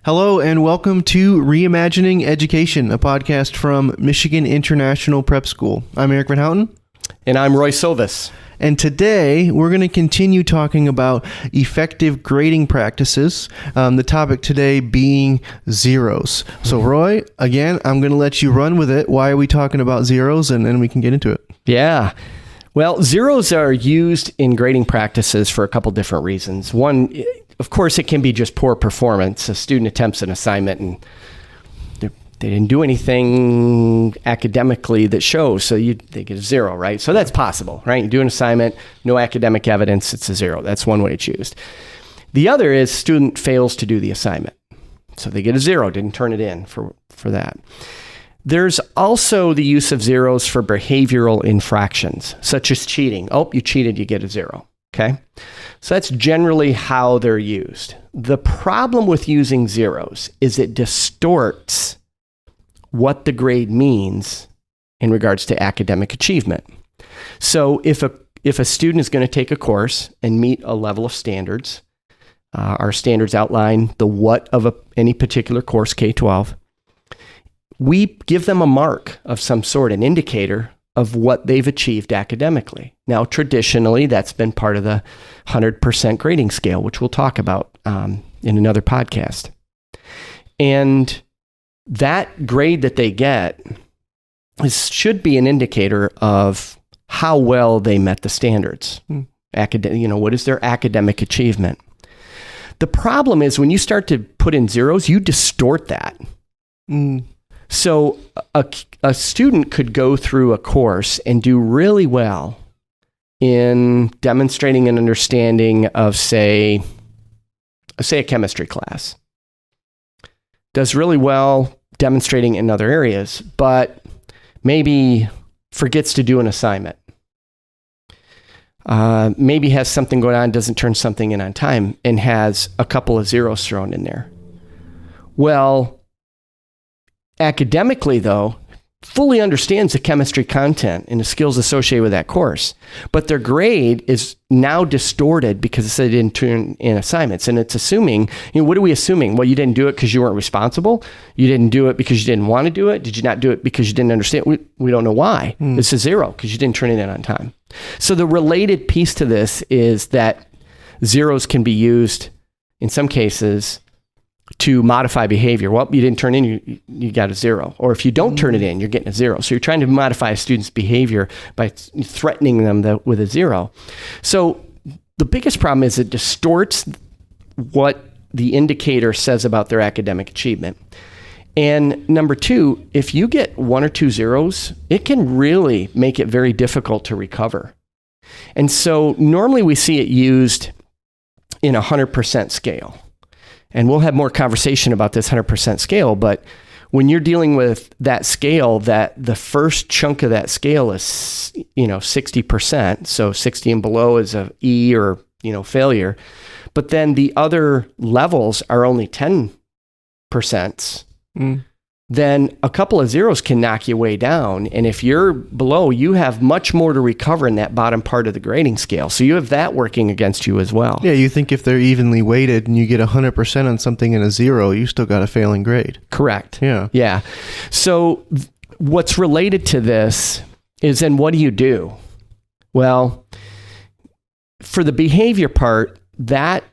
Hello and welcome to Reimagining Education, a podcast from Michigan International Prep School. I'm Eric Van Houten. And I'm Roy Silvis. And today we're going to continue talking about effective grading practices, the topic today being zeros. So Roy, again, I'm going to let you run with it. Why are we talking about zeros? And then we can get into it. Yeah. Well, zeros are used in grading practices for a couple different reasons. One, of course, it can be just poor performance. A student attempts an assignment and they didn't do anything academically that shows, so they get a zero, right? So that's possible, right? You do an assignment, no academic evidence, it's a zero. That's one way it's used. The other is student fails to do the assignment. So they get a zero, didn't turn it in for that. There's also the use of zeros for behavioral infractions, such as cheating. Oh, you cheated, you get a zero. Okay? So that's generally how they're used. The problem with using zeros is it distorts what the grade means in regards to academic achievement. So if a student is going to take a course and meet a level of standards, our standards outline the what of any particular course, K-12, we give them a mark of some sort, an indicator of what they've achieved academically. Now, traditionally, that's been part of the 100% grading scale, which we'll talk about in another podcast. And that grade that they get should be an indicator of how well they met the standards. What is their academic achievement? The problem is when you start to put in zeros, you distort that. So a student could go through a course and do really well in demonstrating an understanding of, say a chemistry class. Does really well demonstrating in other areas, but maybe forgets to do an assignment. Maybe has something going on, doesn't turn something in on time, and has a couple of zeros thrown in there. Well, academically, though, fully understands the chemistry content and the skills associated with that course, but their grade is now distorted because they didn't turn in assignments. And it's assuming, what are we assuming? Well, you didn't do it because you weren't responsible. You didn't do it because you didn't want to do it. Did you not do it because you didn't understand? We don't know why. It's a zero because you didn't turn it in on time. So the related piece to this is that zeros can be used in some cases to modify behavior. Well, you didn't turn in, you got a zero. Or if you don't turn it in, you're getting a zero. So you're trying to modify a student's behavior by threatening them with a zero. So the biggest problem is it distorts what the indicator says about their academic achievement. And number two, if you get one or two zeros, it can really make it very difficult to recover. And so normally we see it used in a 100% scale. And we'll have more conversation about this 100% scale, but when you're dealing with that scale, that the first chunk of that scale is, 60%. So 60 and below is a E or, failure. But then the other levels are only 10%. Then a couple of zeros can knock you way down. And if you're below, you have much more to recover in that bottom part of the grading scale. So you have that working against you as well. Yeah, you think if they're evenly weighted and you get 100% on something and a zero, you still got a failing grade. Correct. Yeah. So what's related to this is then what do you do? Well, for the behavior part, that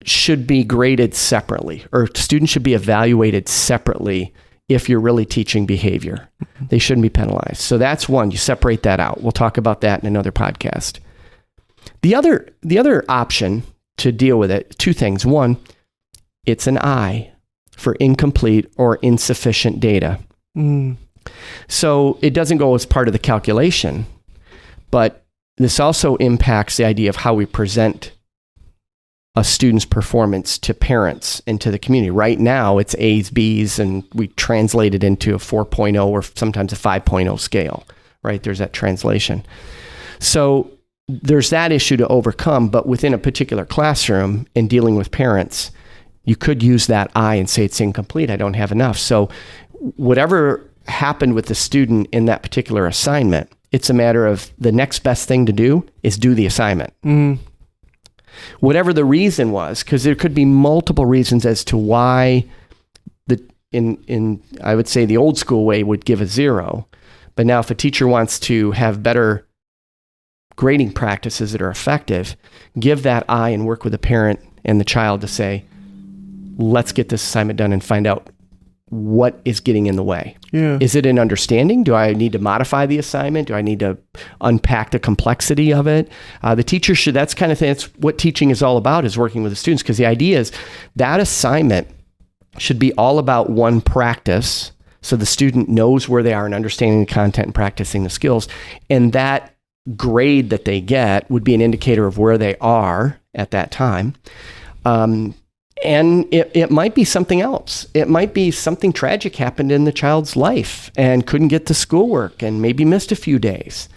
should be graded separately, or students should be evaluated separately. If you're really teaching behavior, they shouldn't be penalized. So that's one, you separate that out. We'll talk about that in another podcast. The other option to deal with it, two things. One, it's an I for incomplete or insufficient data. So it doesn't go as part of the calculation, but this also impacts the idea of how we present a student's performance to parents and to the community. Right now, it's A's, B's, and we translate it into a 4.0 or sometimes a 5.0 scale, right? There's that translation. So there's that issue to overcome, but within a particular classroom and dealing with parents, you could use that I and say it's incomplete, I don't have enough. So whatever happened with the student in that particular assignment, it's a matter of the next best thing to do is do the assignment. Whatever the reason was, because there could be multiple reasons as to why in I would say the old school way would give a 0. But now if a teacher wants to have better grading practices that are effective, give that I and work with the parent and the child to say, let's get this assignment done and find out what is getting in the way. Yeah. Is it an understanding? Do I need to modify the assignment? Do I need to unpack the complexity of it? The teacher should, that's kind of thing, that's what teaching is all about, is working with the students, because the idea is that assignment should be all about one practice, so the student knows where they are in understanding the content and practicing the skills. And that grade that they get would be an indicator of where they are at that time. And it might be something else. It might be something tragic happened in the child's life and couldn't get to schoolwork and maybe missed a few days.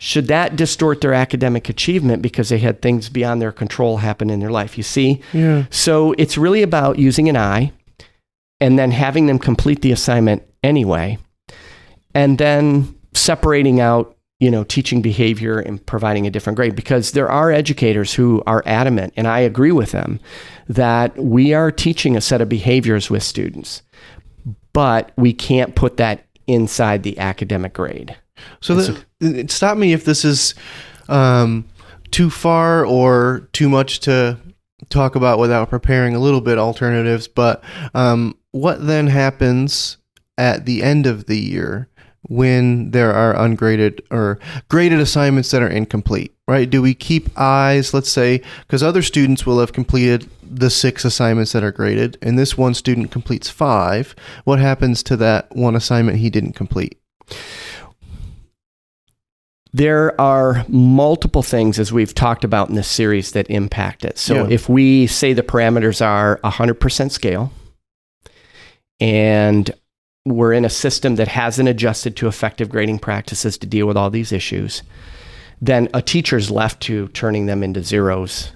Should that distort their academic achievement because they had things beyond their control happen in their life? You see? Yeah. So it's really about using an I and then having them complete the assignment anyway, and then separating out, teaching behavior and providing a different grade, because there are educators who are adamant, and I agree with them, that we are teaching a set of behaviors with students, but we can't put that inside the academic grade. So stop me if this is too far or too much to talk about without preparing a little bit alternatives, but what then happens at the end of the year when there are ungraded or graded assignments that are incomplete, right? Do we keep eyes, let's say, because other students will have completed the 6 assignments that are graded, and this one student completes 5. What happens to that one assignment he didn't complete? There are multiple things, as we've talked about in this series, that impact it. So if we say the parameters are 100% scale, and we're in a system that hasn't adjusted to effective grading practices to deal with all these issues, then a teacher's left to turning them into 0s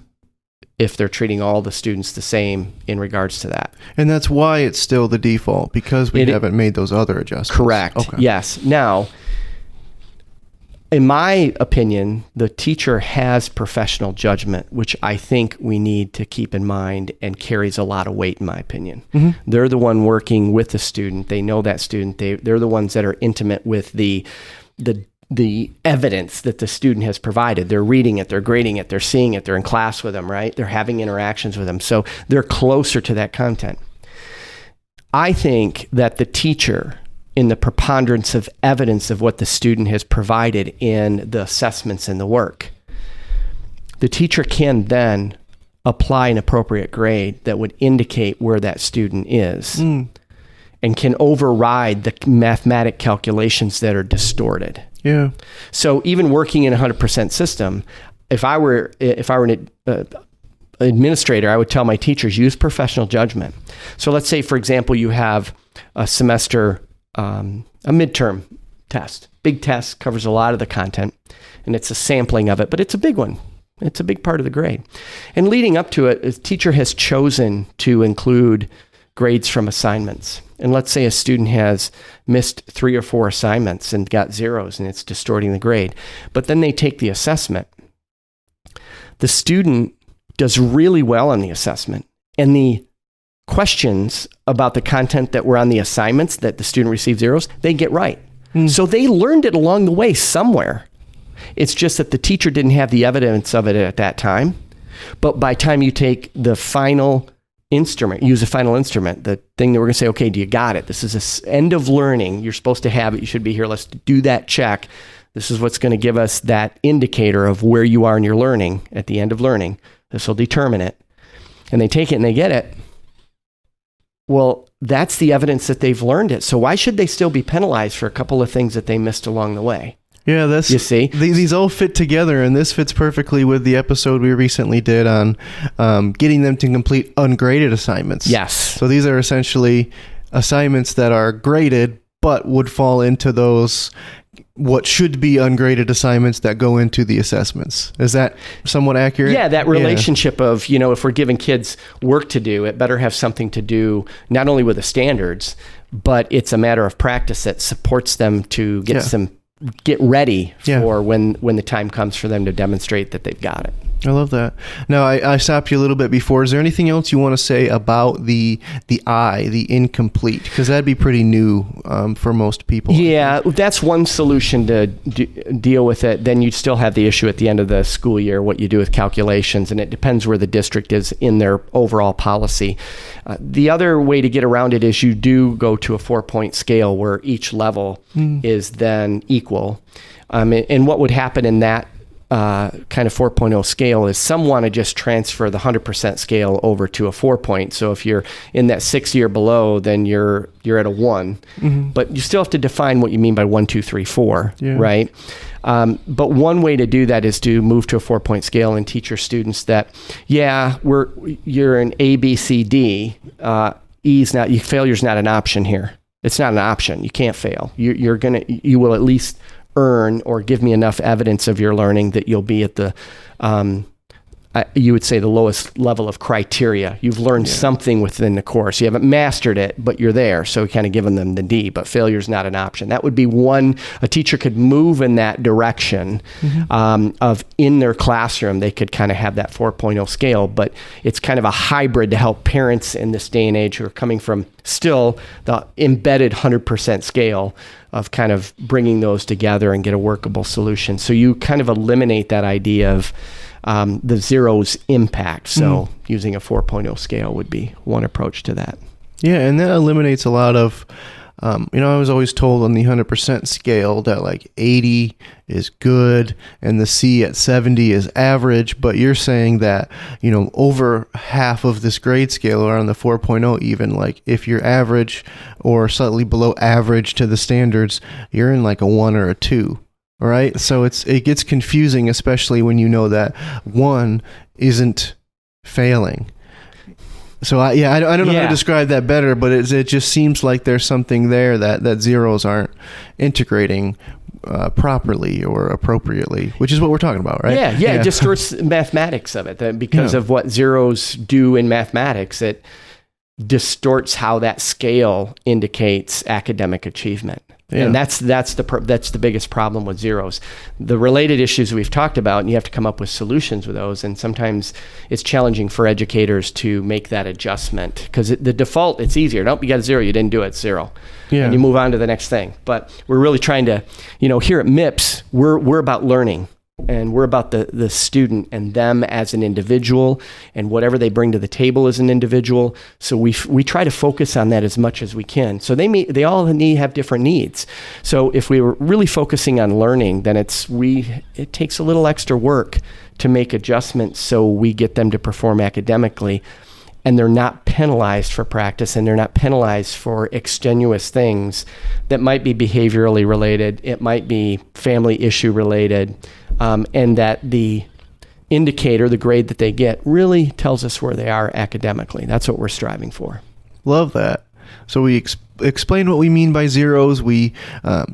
if they're treating all the students the same in regards to that. And that's why it's still the default, because we haven't made those other adjustments. Correct. Okay. Yes. Now, in my opinion, the teacher has professional judgment, which I think we need to keep in mind and carries a lot of weight, in my opinion. Mm-hmm. They're the one working with the student. They know that student. They're the ones that are intimate with the evidence that the student has provided. They're reading it, they're grading it, they're seeing it, they're in class with them, right? They're having interactions with them. So they're closer to that content. I think that the teacher, in the preponderance of evidence of what the student has provided in the assessments and the work, the teacher can then apply an appropriate grade that would indicate where that student is and can override the mathematic calculations that are distorted. Yeah. So even working in a 100% system, if I were an administrator, I would tell my teachers, use professional judgment. So let's say, for example, you have a semester, a midterm test. Big test, covers a lot of the content, and it's a sampling of it, but it's a big one. It's a big part of the grade. And leading up to it, a teacher has chosen to include grades from assignments. And let's say a student has missed 3 or 4 assignments and got 0s, and it's distorting the grade. But then they take the assessment. The student does really well on the assessment, and the questions about the content that were on the assignments that the student received 0s, they get right. So they learned it along the way somewhere. It's just that the teacher didn't have the evidence of it at that time. But by the time you take the final instrument, use a final instrument, the thing that we're going to say, okay, do you got it? This is an end of learning. You're supposed to have it. You should be here. Let's do that check. This is what's going to give us that indicator of where you are in your learning at the end of learning. This will determine it. And they take it and they get it. Well, that's the evidence that they've learned it. So why should they still be penalized for a couple of things that they missed along the way? Yeah, that's, you see, these all fit together, and this fits perfectly with the episode we recently did on getting them to complete ungraded assignments. Yes. So these are essentially assignments that are graded, but would fall into those what should be ungraded assignments that go into the assessments. Is that somewhat accurate? Yeah, that relationship of, if we're giving kids work to do, it better have something to do not only with the standards, but it's a matter of practice that supports them to get ready for when the time comes for them to demonstrate that they've got it. I love that. Now, I stopped you a little bit before. Is there anything else you want to say about the incomplete? Because that'd be pretty new for most people. Yeah, that's one solution to deal with it. Then you'd still have the issue at the end of the school year, what you do with calculations, and it depends where the district is in their overall policy. The other way to get around it is you do go to a 4-point scale where each level is then equal. And what would happen in that kind of 4.0 scale is some want to just transfer the 100% scale over to a 4-point. So if you're in that 6 year below, then you're at a 1. But you still have to define what you mean by 1, 2, 3, 4, right? But one way to do that is to move to a 4-point scale and teach your students that, you're an A, B, C, D. Failure's not an option here. It's not an option. You can't fail. You will at least earn or give me enough evidence of your learning that you'll be at the, you would say, the lowest level of criteria. You've learned something within the course. You haven't mastered it, but you're there. So kind of giving them the D, but failure is not an option. That would be one, a teacher could move in that direction of in their classroom. They could kind of have that 4.0 scale, but it's kind of a hybrid to help parents in this day and age who are coming from still the embedded 100% scale of kind of bringing those together and get a workable solution. So you kind of eliminate that idea of the zeros impact. So using a 4.0 scale would be one approach to that. Yeah, and that eliminates a lot of, I was always told on the 100% scale that like 80 is good and the C at 70 is average, but you're saying that, over half of this grade scale or on the 4.0 even, like if you're average or slightly below average to the standards, you're in like a 1 or a 2. Right. So it gets confusing, especially when you know that 1 isn't failing. So I don't know how to describe that better, but it just seems like there's something there that zeros aren't integrating properly or appropriately, which is what we're talking about, right? Yeah. It distorts mathematics of it because of what zeros do in mathematics. It distorts how that scale indicates academic achievement. Yeah. And that's the biggest problem with zeros. The related issues we've talked about, and you have to come up with solutions with those. And sometimes it's challenging for educators to make that adjustment because the default, it's easier. Nope, you got a 0, you didn't do it, 0. Yeah. And you move on to the next thing. But we're really trying to, here at MIPS, we're about learning. And we're about the student and them as an individual and whatever they bring to the table as an individual. So we try to focus on that as much as we can. So they all have different needs. So if we were really focusing on learning, then it takes a little extra work to make adjustments so we get them to perform academically. And they're not penalized for practice, and they're not penalized for extenuous things that might be behaviorally related, it might be family issue related, and that the indicator, the grade that they get, really tells us where they are academically. That's what we're striving for. Love that. So we explained what we mean by zeros. We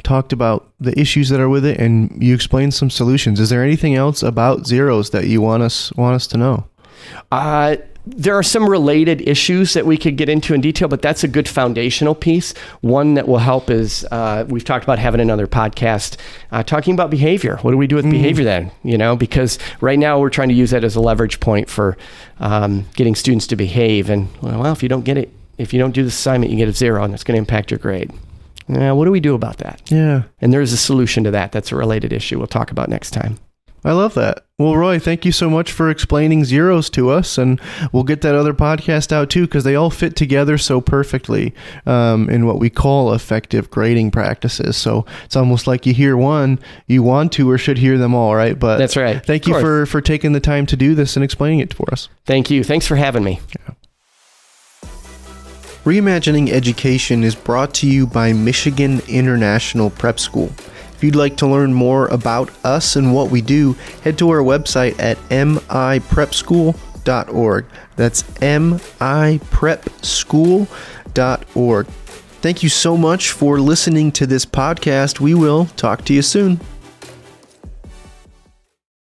talked about the issues that are with it, and you explained some solutions. Is there anything else about zeros that you want us to know? There are some related issues that we could get into in detail, but that's a good foundational piece. One that will help is we've talked about having another podcast talking about behavior. What do we do with behavior then? Because right now we're trying to use that as a leverage point for getting students to behave. And well, if you don't do this assignment, you get a 0, and it's going to impact your grade. Now, what do we do about that? Yeah. And there's a solution to that. That's a related issue we'll talk about next time. I love that. Well, Roy, thank you so much for explaining zeros to us, and we'll get that other podcast out too, because they all fit together so perfectly in what we call effective grading practices. So it's almost like you hear one, you want to or should hear them all, right? But that's right. Thank you for taking the time to do this and explaining it for us. Thank you. Thanks for having me. Yeah. Reimagining Education is brought to you by Michigan International Prep School. If you'd like to learn more about us and what we do, head to our website at miprepschool.org. That's miprepschool.org. Thank you so much for listening to this podcast. We will talk to you soon.